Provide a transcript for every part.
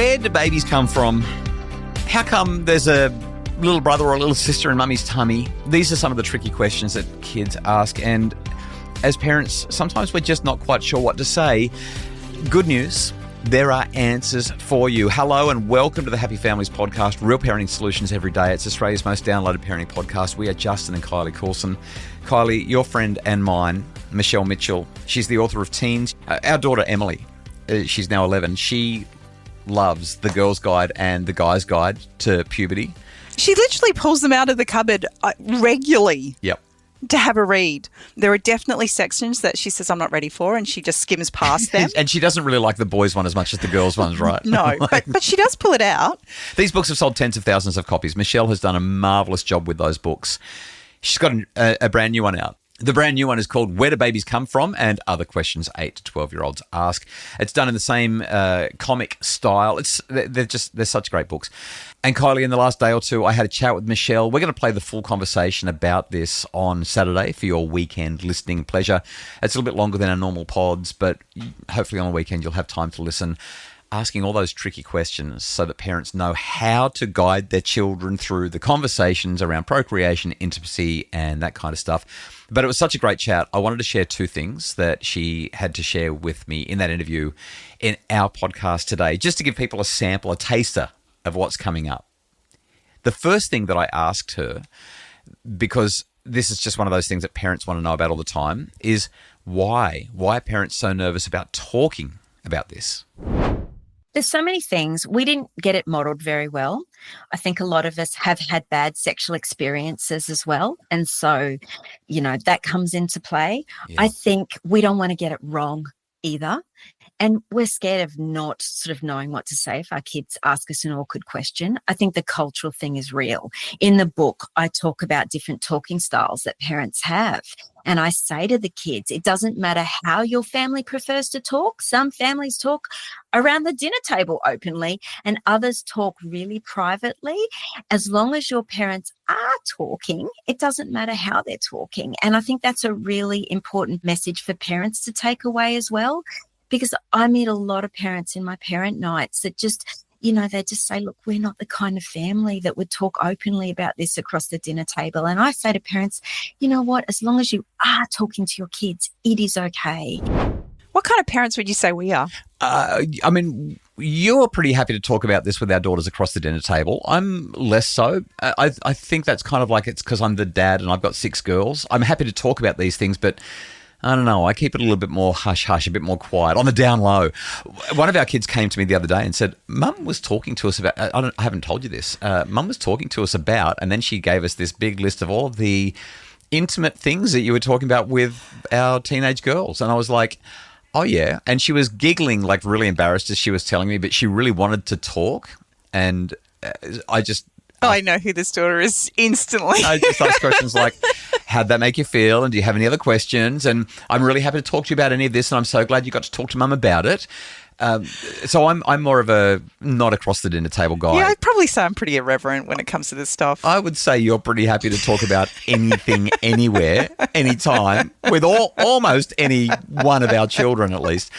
Where do babies come from? How come there's a little brother or a little sister in mummy's tummy? These are some of the tricky questions that kids ask, and as parents, sometimes we're just not quite sure what to say. Good news, there are answers for you. Hello and welcome to the Happy Families podcast, real parenting solutions every day. It's Australia's most downloaded parenting podcast. We are Justin and Kylie Coulson. Kylie, your friend and mine, Michelle Mitchell, she's the author of Teens. Our daughter, Emily, she's now 11. She loves the Girl's Guide and the Guy's Guide to Puberty. She literally pulls them out of the cupboard regularly. Yep. To have a read. There are definitely sections that she says I'm not ready for, and she just skims past them. And she doesn't really like the boys' one as much as the girls' ones, right? No, but she does pull it out. These books have sold tens of thousands of copies. Michelle has done a marvellous job with those books. She's got a brand new one out. The brand new one is called Where Do Babies Come From? And Other Questions 8 to 12-year-olds Ask. It's done in the same comic style. They're such great books. And Kylie, in the last day or two, I had a chat with Michelle. We're going to play the full conversation about this on Saturday for your weekend listening pleasure. It's a little bit longer than our normal pods, but hopefully on the weekend you'll have time to listen, asking all those tricky questions so that parents know how to guide their children through the conversations around procreation, intimacy, and that kind of stuff. But it was such a great chat. I wanted to share two things that she had to share with me in that interview in our podcast today, just to give people a sample, a taster of what's coming up. The first thing that I asked her, because this is just one of those things that parents want to know about all the time, is why? Why are parents so nervous about talking about this? There's so many things. We didn't get it modeled very well. I think a lot of us have had bad sexual experiences as well. And so, that comes into play. Yeah. I think we don't want to get it wrong either. And we're scared of not sort of knowing what to say if our kids ask us an awkward question. I think the cultural thing is real. In the book, I talk about different talking styles that parents have. And I say to the kids, it doesn't matter how your family prefers to talk. Some families talk around the dinner table openly and others talk really privately. As long as your parents are talking, it doesn't matter how they're talking. And I think that's a really important message for parents to take away as well. Because I meet a lot of parents in my parent nights that just, they just say, look, we're not the kind of family that would talk openly about this across the dinner table. And I say to parents, you know what, as long as you are talking to your kids, it is okay. What kind of parents would you say we are? You're pretty happy to talk about this with our daughters across the dinner table. I'm less so. I think that's kind of like it's because I'm the dad and I've got 6 girls. I'm happy to talk about these things, but I don't know. I keep it a little bit more hush-hush, a bit more quiet, on the down low. One of our kids came to me the other day and said, Mum was talking to us about, I haven't told you this, Mum was talking to us about, and then she gave us this big list of all of the intimate things that you were talking about with our teenage girls. And I was like, oh yeah. And she was giggling, like really embarrassed as she was telling me, but she really wanted to talk. And I know who this daughter is instantly. I just ask questions like, how'd that make you feel? And do you have any other questions? And I'm really happy to talk to you about any of this. And I'm so glad you got to talk to Mum about it. So I'm more of a not across the dinner table guy. Yeah, I'd probably say I'm pretty irreverent when it comes to this stuff. I would say you're pretty happy to talk about anything, anywhere, anytime, with almost any one of our children at least.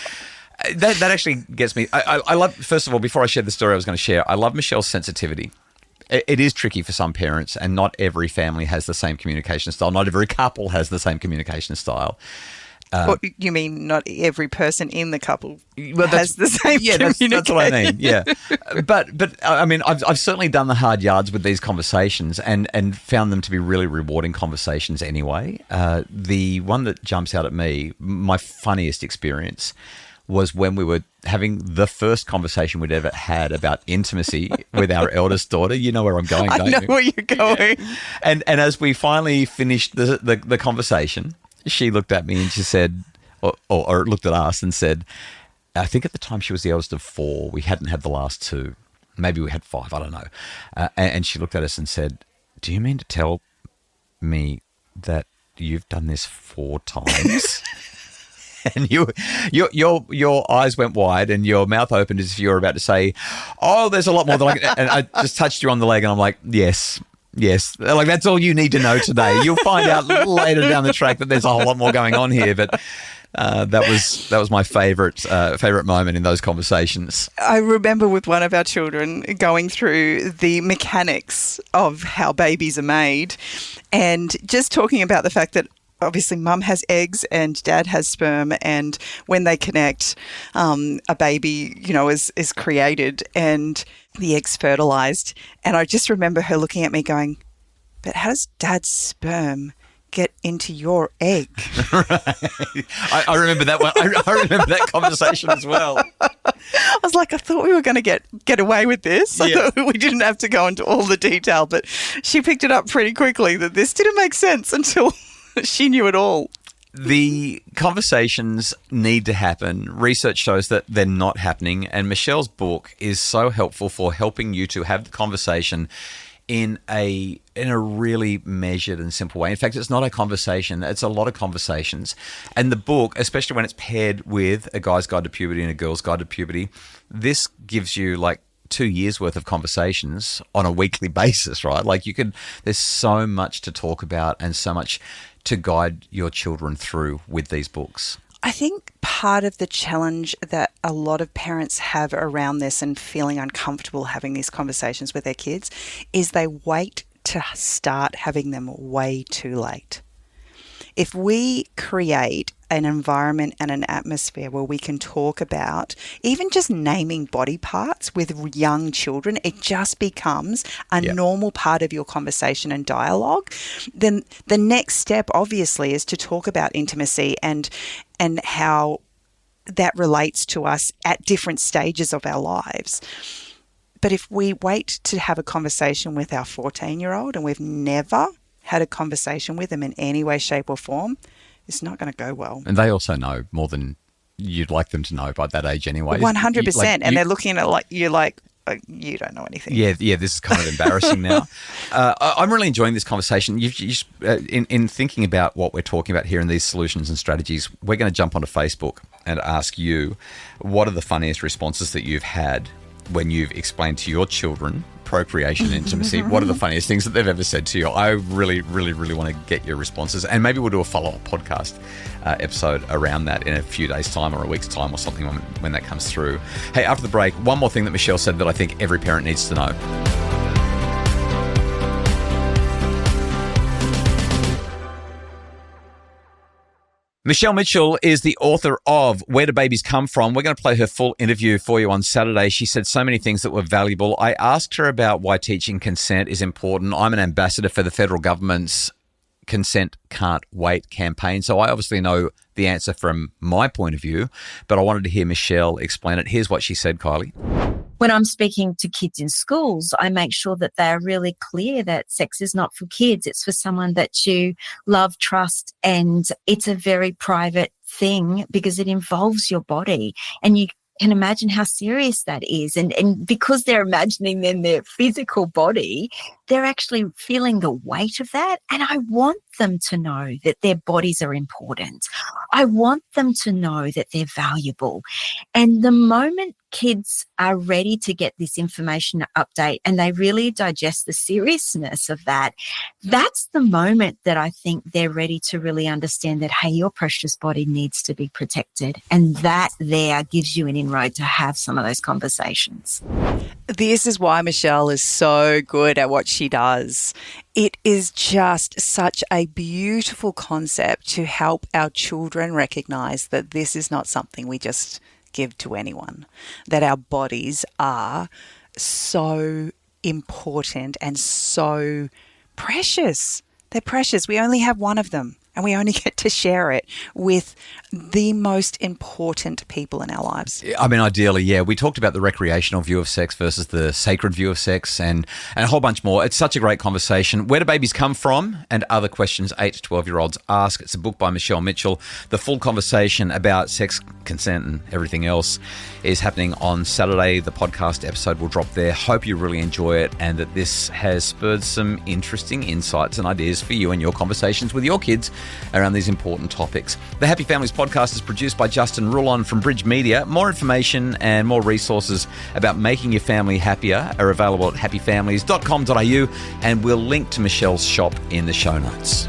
That actually gets me. I love, first of all, before I share the story I was going to share, I love Michelle's sensitivity. It is tricky for some parents, and not every family has the same communication style. Not every couple has the same communication style. What you mean? Not every person in the couple has the same communication? That's what I mean. Yeah, but I mean, I've certainly done the hard yards with these conversations, and found them to be really rewarding conversations. Anyway, the one that jumps out at me, my funniest experience, was when we were having the first conversation we'd ever had about intimacy with our eldest daughter. You know where I'm going, don't you? I know where you're going. Yeah. And as we finally finished the conversation, she looked at me and she said, or looked at us and said, I think at the time she was the eldest of 4. We hadn't had the last 2. Maybe we had 5, I don't know. And she looked at us and said, do you mean to tell me that you've done this 4 times? And your eyes went wide and your mouth opened as if you were about to say, oh, there's a lot more than I can. And I just touched you on the leg and I'm like, yes. Like, that's all you need to know today. You'll find out later down the track that there's a whole lot more going on here. But That was my favourite moment in those conversations. I remember with one of our children going through the mechanics of how babies are made and just talking about the fact that obviously mum has eggs and dad has sperm, and when they connect, a baby, is created and the eggs fertilised. And I just remember her looking at me going, but how does dad's sperm get into your egg? I remember that one. I remember that conversation as well. I was like, I thought we were going to get away with this. I thought we didn't have to go into all the detail, but she picked it up pretty quickly that this didn't make sense until she knew it all. The conversations need to happen. Research shows that they're not happening, and Michelle's book is so helpful for helping you to have the conversation in a really measured and simple way. In fact, it's not a conversation, it's a lot of conversations. And the book, especially when it's paired with A Guy's Guide to Puberty and A Girl's Guide to Puberty, this gives you like 2 years worth of conversations on a weekly basis, right? Like there's so much to talk about and so much to guide your children through with these books. I think part of the challenge that a lot of parents have around this and feeling uncomfortable having these conversations with their kids is they wait to start having them way too late. If we create an environment and an atmosphere where we can talk about even just naming body parts with young children, it just becomes a normal part of your conversation and dialogue. Then the next step, obviously, is to talk about intimacy and how that relates to us at different stages of our lives. But if we wait to have a conversation with our 14-year-old and we've never had a conversation with them in any way, shape or form, it's not going to go well. And they also know more than you'd like them to know by that age anyway. 100%. And they're looking at you're like, you don't know anything. Yeah, this is kind of embarrassing now. I'm really enjoying this conversation. In thinking about what we're talking about here and these solutions and strategies, we're going to jump onto Facebook and ask you, what are the funniest responses that you've had when you've explained to your children procreation and intimacy? What are the funniest things that they've ever said to you? I really, really, really want to get your responses, and maybe we'll do a follow-up podcast episode around that in a few days' time or a week's time or something when that comes through. Hey, after the break, one more thing that Michelle said that I think every parent needs to know. Michelle Mitchell is the author of Where Do Babies Come From? We're going to play her full interview for you on Saturday. She said so many things that were valuable. I asked her about why teaching consent is important. I'm an ambassador for the federal government's Consent Can't Wait campaign, so I obviously know the answer from my point of view, but I wanted to hear Michelle explain it. Here's what she said, Kylie. When I'm speaking to kids in schools, I make sure that they're really clear that sex is not for kids. It's for someone that you love, trust, and it's a very private thing because it involves your body. And you can imagine how serious that is. And because they're imagining then their physical body, they're actually feeling the weight of that. And I want them to know that their bodies are important. I want them to know that they're valuable. And the moment kids are ready to get this information update and they really digest the seriousness of that, that's the moment that I think they're ready to really understand that, hey, your precious body needs to be protected. And that there gives you an inroad to have some of those conversations. This is why Michelle is so good at what she does. It is just such a beautiful concept to help our children recognize that this is not something we just give to anyone, that our bodies are so important and so precious. They're precious. We only have one of them. And we only get to share it with the most important people in our lives. I mean, ideally, yeah. We talked about the recreational view of sex versus the sacred view of sex and a whole bunch more. It's such a great conversation. Where Do Babies Come From? And Other Questions 8 to 12-year-olds Ask. It's a book by Michelle Mitchell. The full conversation about sex, consent and everything else is happening on Saturday. The podcast episode will drop there. Hope you really enjoy it and that this has spurred some interesting insights and ideas for you and your conversations with your kids around these important topics. The Happy Families podcast is produced by Justin Rulon from Bridge Media. More information and more resources about making your family happier are available at happyfamilies.com.au, and we'll link to Michelle's shop in the show notes.